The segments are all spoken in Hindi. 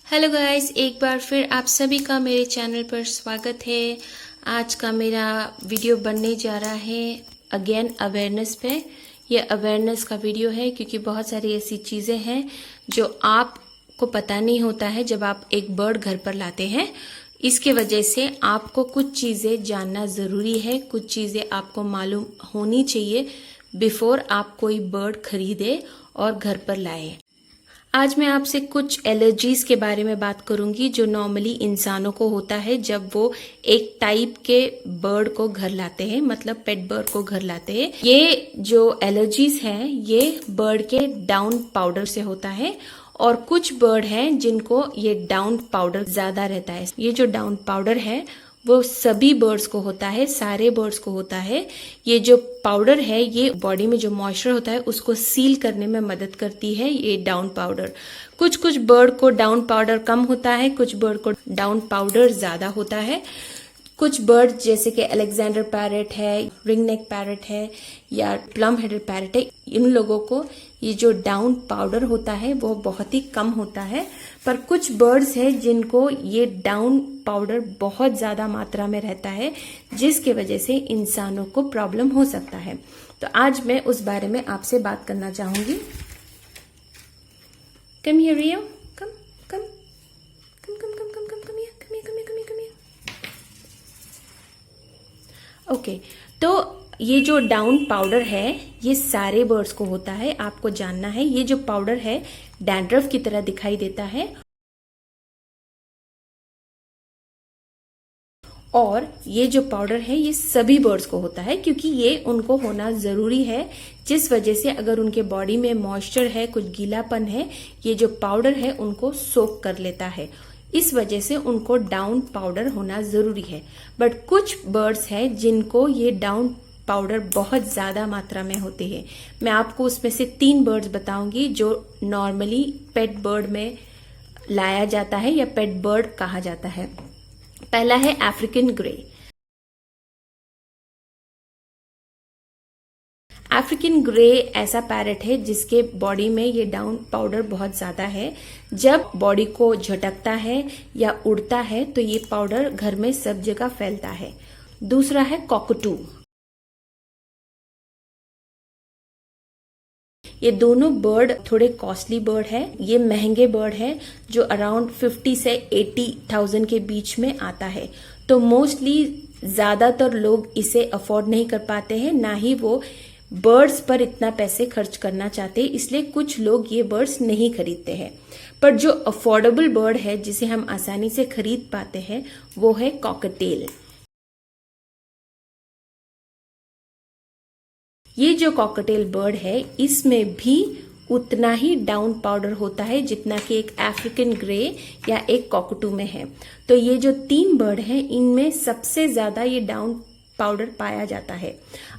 हेलो गाइस, एक बार फिर आप सभी का मेरे चैनल पर स्वागत है। आज का मेरा वीडियो बनने जा रहा है अगेन अवेयरनेस पे। ये अवेयरनेस का वीडियो है क्योंकि बहुत सारी ऐसी चीज़ें हैं जो आपको पता नहीं होता है जब आप एक बर्ड घर पर लाते हैं। इसके वजह से आपको कुछ चीज़ें जानना ज़रूरी है, कुछ चीज़ें आपको मालूम होनी चाहिए बिफोर आप कोई बर्ड खरीदे और घर पर लाए। आज मैं आपसे कुछ एलर्जीज के बारे में बात करूंगी जो नॉर्मली इंसानों को होता है जब वो एक टाइप के बर्ड को घर लाते हैं, मतलब पेट बर्ड को घर लाते हैं। ये जो एलर्जीज हैं ये बर्ड के डाउन पाउडर से होता है और कुछ बर्ड हैं जिनको ये डाउन पाउडर ज्यादा रहता है। ये जो डाउन पाउडर है वो सभी बर्ड्स को होता है, सारे बर्ड्स को होता है। ये जो पाउडर है ये बॉडी में जो मॉइस्चर होता है उसको सील करने में मदद करती है ये डाउन पाउडर। कुछ कुछ बर्ड को डाउन पाउडर कम होता है, कुछ बर्ड को डाउन पाउडर ज्यादा होता है। कुछ बर्ड जैसे कि अलेक्जेंडर पैरेट है, रिंगनेक पैरेट है या प्लम हेडेड पैरेट है, इन लोगों को ये जो डाउन पाउडर होता है वो बहुत ही कम होता है। पर कुछ बर्ड्स हैं जिनको ये डाउन पाउडर बहुत ज्यादा मात्रा में रहता है जिसकी वजह से इंसानों को प्रॉब्लम हो सकता है। तो आज मैं उस बारे में आपसे बात करना चाहूंगी। Come here Rio, come come come come come come come come here, come here, come here, come here, come here. Okay, तो ये जो डाउन पाउडर है ये सारे बर्ड्स को होता है, आपको जानना है। ये जो पाउडर है डैंड्रफ की तरह दिखाई देता है और ये जो पाउडर है ये सभी बर्ड्स को होता है क्योंकि ये उनको होना जरूरी है, जिस वजह से अगर उनके बॉडी में मॉइस्चर है, कुछ गीलापन है, ये जो पाउडर है उनको सोक कर लेता है। इस वजह से उनको डाउन पाउडर होना जरूरी है। बट कुछ बर्ड्स हैं जिनको ये डाउन पाउडर बहुत ज्यादा मात्रा में होते हैं। मैं आपको उसमें से 3 बर्ड्स बताऊंगी जो नॉर्मली पेट बर्ड में लाया जाता है या पेट बर्ड कहा जाता है। पहला है अफ्रीकन ग्रे। अफ्रीकन ग्रे ऐसा पैरेट है जिसके बॉडी में ये डाउन पाउडर बहुत ज्यादा है। जब बॉडी को झटकता है या उड़ता है तो ये पाउडर घर में सब जगह फैलता है। दूसरा है कॉकटू। ये दोनों बर्ड थोड़े कॉस्टली बर्ड है, ये महंगे बर्ड है जो अराउंड 50 से 80,000 के बीच में आता है। तो मोस्टली ज्यादातर लोग इसे अफोर्ड नहीं कर पाते हैं, ना ही वो बर्ड्स पर इतना पैसे खर्च करना चाहते, इसलिए कुछ लोग ये बर्ड्स नहीं खरीदते हैं। पर जो अफोर्डेबल बर्ड है जिसे हम आसानी से खरीद पाते हैं वो है कॉकटेल। ये जो कॉकटेल बर्ड है इसमें भी उतना ही डाउन पाउडर होता है जितना कि एक अफ्रीकन ग्रे या एक कॉकटू में है। तो ये जो 3 बर्ड हैं इनमें सबसे ज्यादा ये डाउन पाउडर पाया जाता है।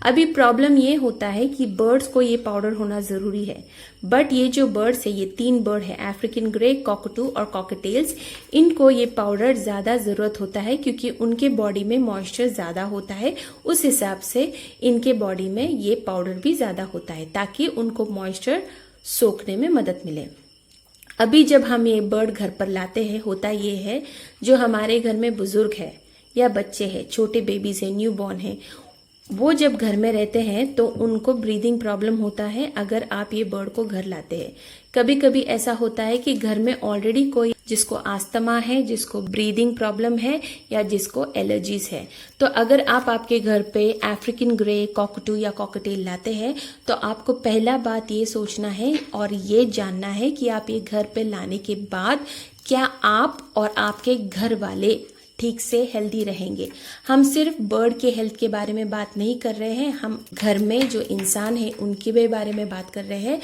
अभी प्रॉब्लम ये होता है कि बर्ड्स को ये पाउडर होना जरूरी है, बट ये जो बर्ड्स है, ये 3 बर्ड है अफ्रीकन ग्रे, कॉकटू और कॉकटेल्स, इनको ये पाउडर ज्यादा जरूरत होता है क्योंकि उनके बॉडी में मॉइस्चर ज्यादा होता है। उस हिसाब से इनके बॉडी में ये पाउडर भी ज्यादा होता है ताकि उनको मॉइस्चर सोखने में मदद मिले। अभी जब हम ये बर्ड घर पर लाते हैं होता ये है, जो हमारे घर में बुजुर्ग है या बच्चे हैं, छोटे बेबीज हैं, न्यू बॉर्न है, वो जब घर में रहते हैं तो उनको ब्रीदिंग प्रॉब्लम होता है अगर आप ये बर्ड को घर लाते हैं। कभी कभी ऐसा होता है कि घर में ऑलरेडी कोई जिसको आस्थमा है, जिसको ब्रीदिंग प्रॉब्लम है या जिसको एलर्जीज है, तो अगर आप आपके घर पे अफ्रीकन ग्रे, कॉकटू या कॉकटेल लाते हैं तो आपको पहला बात ये सोचना है और ये जानना है कि आप ये घर पे लाने के बाद क्या आप और आपके घर वाले ठीक से हेल्दी रहेंगे। हम सिर्फ बर्ड के हेल्थ के बारे में बात नहीं कर रहे हैं, हम घर में जो इंसान है उनके भी बारे में बात कर रहे हैं।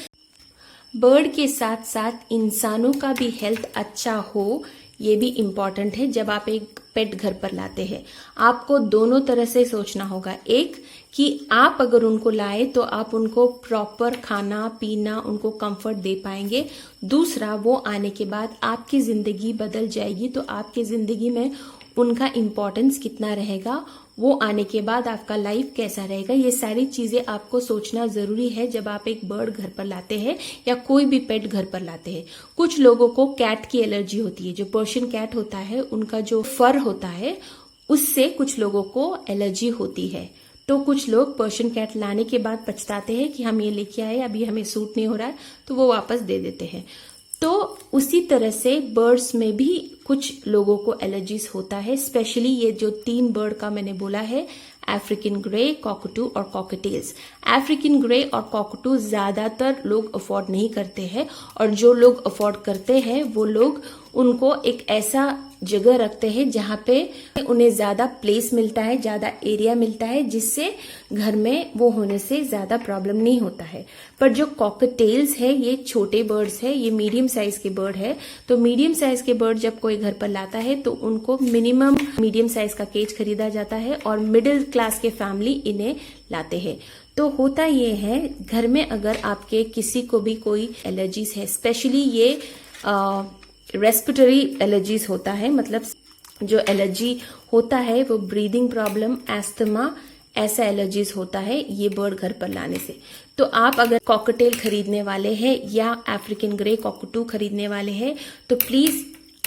बर्ड के साथ साथ इंसानों का भी हेल्थ अच्छा हो ये भी इम्पॉर्टेंट है। जब आप एक पेट घर पर लाते हैं आपको दोनों तरह से सोचना होगा। एक कि आप अगर उनको लाए तो आप उनको प्रॉपर खाना पीना, उनको कंफर्ट दे पाएंगे। दूसरा, वो आने के बाद आपकी जिंदगी बदल जाएगी तो आपकी जिंदगी में उनका इम्पोर्टेंस कितना रहेगा वो आने के बाद आपका लाइफ कैसा रहेगा, ये सारी चीजें आपको सोचना जरूरी है जब आप एक बर्ड घर पर लाते हैं या कोई भी पेट घर पर लाते हैं। कुछ लोगों को कैट की एलर्जी होती है, जो पर्शियन कैट होता है उनका जो फर होता है उससे कुछ लोगों को एलर्जी होती है। तो कुछ लोग पर्शियन कैट लाने के बाद पछताते हैं कि हम ये लेके आए, अभी हमें सूट नहीं हो रहा है, तो वो वापस दे देते हैं। तो उसी तरह से बर्ड्स में भी कुछ लोगों को एलर्जीज होता है। स्पेशली ये जो 3 बर्ड का मैंने बोला है, अफ्रीकन ग्रे, कॉकटू और कॉकटेल्स। अफ्रीकन ग्रे और कॉकटू ज्यादातर लोग अफोर्ड नहीं करते हैं, और जो लोग अफोर्ड करते हैं वो लोग उनको एक ऐसा जगह रखते हैं जहां पे उन्हें ज्यादा प्लेस मिलता है, ज्यादा एरिया मिलता है, जिससे घर में वो होने से ज्यादा प्रॉब्लम नहीं होता है। पर जो कॉकटेल्स है ये छोटे बर्ड्स है, ये मीडियम साइज के बर्ड है। तो मीडियम साइज के बर्ड जब कोई घर पर लाता है तो उनको मिनिमम मीडियम साइज का केज खरीदा जाता है, और मिडिल क्लास के फैमिली इन्हें लाते हैं। तो होता ये है, घर में अगर आपके किसी को भी कोई एलर्जीज है, स्पेशली ये रेस्पिरेटरी एलर्जीज होता है, मतलब जो एलर्जी होता है वो ब्रीदिंग प्रॉब्लम, एस्थमा, ऐसा एलर्जीज होता है ये बर्ड घर पर लाने से। तो आप अगर कॉकटेल खरीदने वाले हैं या अफ्रीकन ग्रे कॉकटू खरीदने वाले हैं तो प्लीज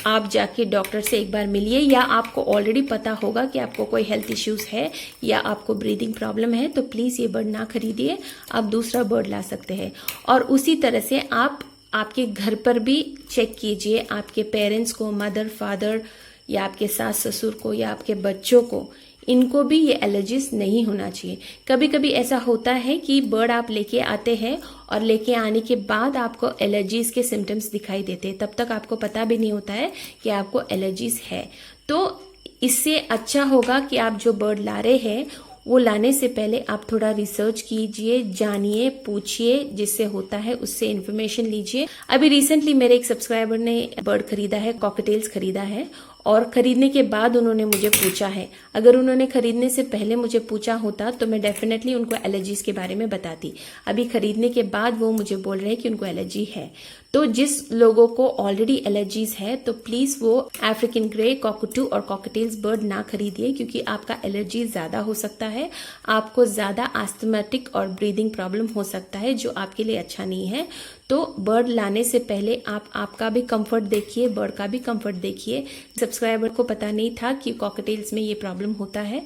आप जाके डॉक्टर से एक बार मिलिए, या आपको ऑलरेडी पता होगा कि आपको कोई हेल्थ इश्यूज है या आपको ब्रीदिंग प्रॉब्लम है, तो प्लीज ये बर्ड ना खरीदिए, आप दूसरा बर्ड ला सकते हैं। और उसी तरह से आप आपके घर पर भी चेक कीजिए, आपके पेरेंट्स को, मदर, फादर या आपके सास ससुर को या आपके बच्चों को, इनको भी ये एलर्जीज नहीं होना चाहिए। कभी कभी ऐसा होता है कि बर्ड आप लेके आते हैं और लेके आने के बाद आपको एलर्जीज के सिम्टम्स दिखाई देते हैं, तब तक आपको पता भी नहीं होता है कि आपको एलर्जीज है। तो इससे अच्छा होगा कि आप जो बर्ड ला रहे हैं वो लाने से पहले आप थोड़ा रिसर्च कीजिए, जानिए, पूछिए, जिससे होता है उससे इन्फॉर्मेशन लीजिए। अभी रिसेंटली मेरे एक सब्सक्राइबर ने बर्ड खरीदा है, कॉकटेल्स खरीदा है, और खरीदने के बाद उन्होंने मुझे पूछा है। अगर उन्होंने खरीदने से पहले मुझे पूछा होता तो मैं डेफिनेटली उनको एलर्जीज के बारे में बताती। अभी खरीदने के बाद वो मुझे बोल रहे हैं कि उनको एलर्जी है। तो जिस लोगों को ऑलरेडी एलर्जीज है तो प्लीज वो अफ्रीकन ग्रे, कॉकटू और कॉकटेल्स बर्ड ना खरीदिए, क्योंकि आपका एलर्जी ज्यादा हो सकता है, आपको ज्यादा आस्थमेटिक और ब्रीदिंग प्रॉब्लम हो सकता है, जो आपके लिए अच्छा नहीं है। तो बर्ड लाने से पहले आप आपका भी कंफर्ट देखिए, बर्ड का भी कंफर्ट देखिए। सब्सक्राइबर को पता नहीं था कि कॉकटेल्स में ये प्रॉब्लम होता है,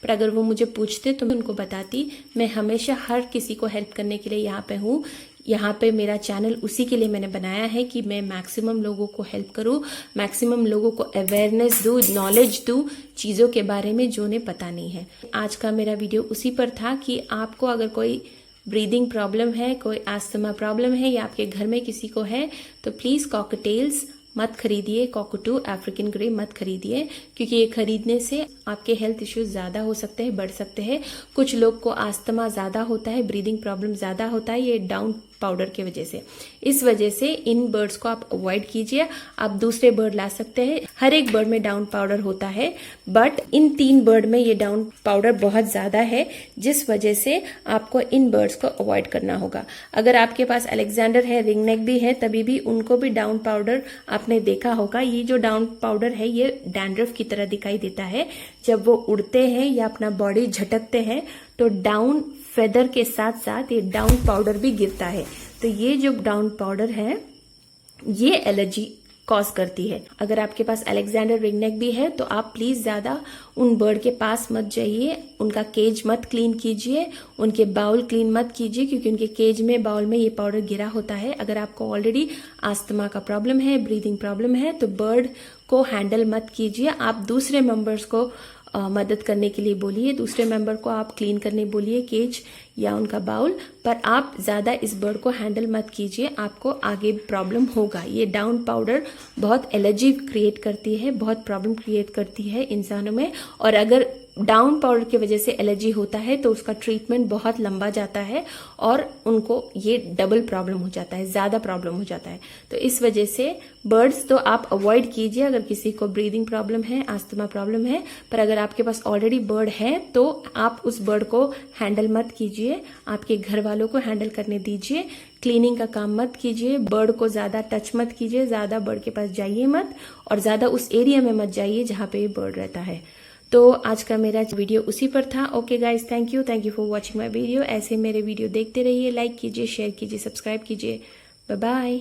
पर अगर वो मुझे पूछते तो मैं उनको बताती। मैं हमेशा हर किसी को हेल्प करने के लिए यहाँ पे हूँ। यहाँ पे मेरा चैनल उसी के लिए मैंने बनाया है कि मैं मैक्सिमम लोगों को हेल्प करूँ, मैक्सिमम लोगों को अवेयरनेस दूँ, नॉलेज दूँ चीज़ों के बारे में जो उन्हें पता नहीं है। आज का मेरा वीडियो उसी पर था कि आपको अगर कोई ब्रीदिंग प्रॉब्लम है, कोई अस्थमा प्रॉब्लम है, या आपके घर में किसी को है, तो प्लीज़ कॉकटेल्स मत खरीदिए, कॉकटू, अफ्रीकन ग्रे मत खरीदिए, क्योंकि ये खरीदने से आपके हेल्थ इश्यूज ज्यादा हो सकते हैं, बढ़ सकते हैं। कुछ लोग को अस्थमा ज्यादा होता है, ब्रीदिंग प्रॉब्लम ज्यादा होता है, ये डाउन पाउडर की वजह से। इस वजह से इन बर्ड्स को आप अवॉइड कीजिए। आप दूसरे बर्ड ला सकते हैं। हर एक बर्ड में डाउन पाउडर होता है, बट इन 3 बर्ड में ये डाउन पाउडर बहुत ज्यादा है, जिस वजह से आपको इन बर्ड्स को अवॉइड करना होगा। अगर आपके पास अलेक्जेंडर है, रिंगनेक भी है, तभी भी उनको भी डाउन पाउडर आपने देखा होगा। ये जो डाउन पाउडर है ये डैंड्रफ की तरह दिखाई देता है। जब वो उड़ते हैं या अपना बॉडी झटकते हैं तो डाउन फेदर के साथ साथ ये डाउन पाउडर भी गिरता है। तो ये जो डाउन पाउडर है ये एलर्जी कॉज करती है। अगर आपके पास अलेक्जेंडर रिंगनेक भी है तो आप प्लीज ज्यादा उन बर्ड के पास मत जाइए, उनका केज मत क्लीन कीजिए, उनके बाउल क्लीन मत कीजिए, क्योंकि उनके केज में, बाउल में ये पाउडर गिरा होता है। अगर आपको ऑलरेडी अस्थमा का प्रॉब्लम है, ब्रीदिंग प्रॉब्लम है, तो बर्ड को हैंडल मत कीजिए। आप दूसरे मेंबर्स को मदद करने के लिए बोलिए, दूसरे मेंबर को आप क्लीन करने बोलिए केज या उनका बाउल, पर आप ज्यादा इस बर्ड को हैंडल मत कीजिए, आपको आगे प्रॉब्लम होगा। ये डाउन पाउडर बहुत एलर्जी क्रिएट करती है, बहुत प्रॉब्लम क्रिएट करती है इंसानों में, और अगर डाउन पाउडर की वजह से एलर्जी होता है तो उसका ट्रीटमेंट बहुत लंबा जाता है और उनको ये डबल प्रॉब्लम हो जाता है, ज्यादा प्रॉब्लम हो जाता है। तो इस वजह से बर्ड्स तो आप अवॉइड कीजिए अगर किसी को ब्रीदिंग प्रॉब्लम है, अस्थमा प्रॉब्लम है। पर अगर आपके पास ऑलरेडी बर्ड है तो आप उस बर्ड को हैंडल मत कीजिए, आपके घर वालों को हैंडल करने दीजिए। क्लीनिंग का काम मत कीजिए, बर्ड को ज्यादा टच मत कीजिए, ज्यादा बर्ड के पास जाइए मत, और ज्यादा उस एरिया में मत जाइए जहां पे ये बर्ड रहता है। तो आज का मेरा वीडियो उसी पर था। Okay guys, thank you for watching my video. ऐसे मेरे वीडियो देखते रहिए, लाइक कीजिए, शेयर कीजिए, सब्सक्राइब कीजिए। Bye bye.